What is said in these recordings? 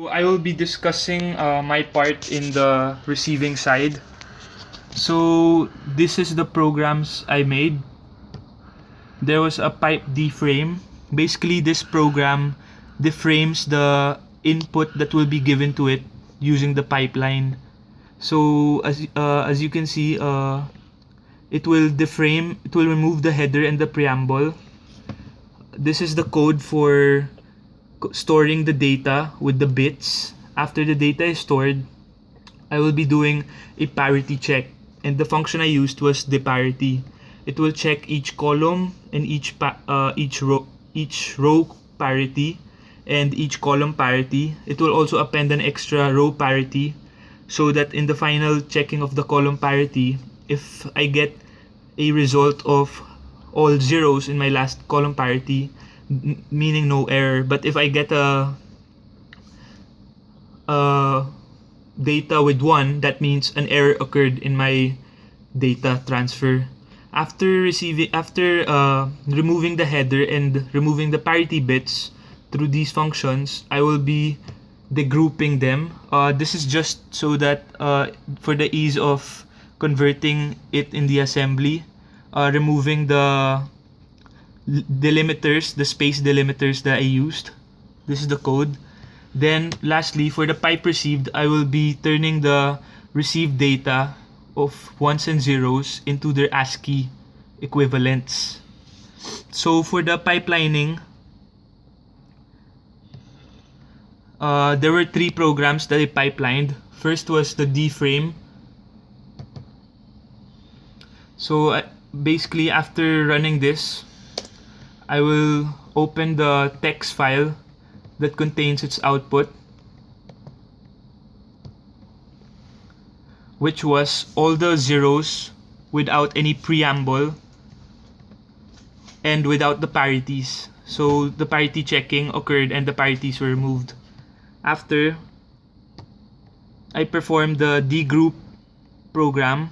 I will be discussing my part in the receiving side. So this is the programs I made. There was a pipe deframe. Basically, this program deframes the input that will be given to it using the pipeline. So as you can see, it will deframe. It will remove the header and the preamble. This is the code for storing the data with the bits. After the data is stored, I will be doing a parity check, and the function I used was the parity. It will check each column and each row parity and each column parity. It will also append an extra row parity, so that in the final checking of the column parity, if I get a result of all zeros in my last column parity, meaning no error. But if I get a data with 1, that means an error occurred in my data transfer. After removing the header and removing the parity bits through these functions, I will be degrouping them. This is just so that for the ease of converting it in the assembly, removing the delimiters, the space delimiters that I used. This is the code. Then lastly, for the pipe received, I will be turning the received data of ones and zeros into their ASCII equivalents. So for the pipelining, there were 3 programs that I pipelined. First was the Deframe. So basically, after running this, I will open the text file that contains its output, which was all the zeros without any preamble and without the parities. So the parity checking occurred and the parities were removed. After, I performed the degroup program.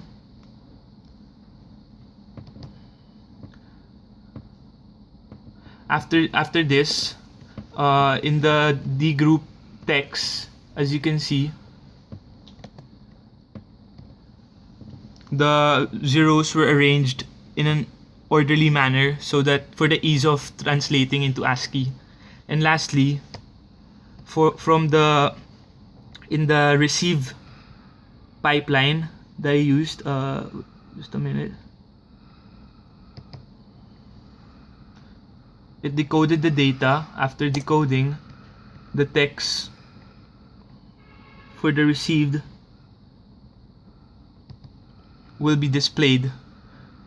After this, in the degroup text, as you can see, the zeros were arranged in an orderly manner so that for the ease of translating into ASCII. And lastly, in the receive pipeline that I used, just a minute. It decoded the data. After decoding, the text for the received will be displayed,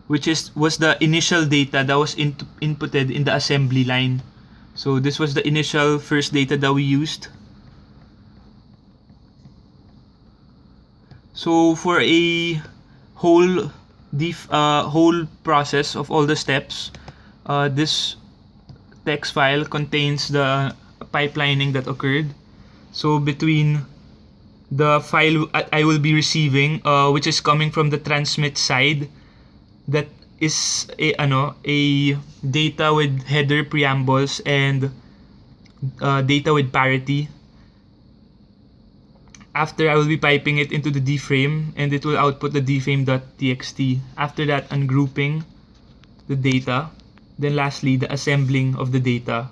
which was the initial data that was inputted in the assembly line. So this was the initial first data that we used. So for a whole process of all the steps, this text file contains the pipelining that occurred. So between the file I will be receiving, which is coming from the transmit side, that is a data with header preambles and data with parity. After, I will be piping it into the deframe and it will output the deframe.txt. After that, ungrouping the data. Then lastly, the assembling of the data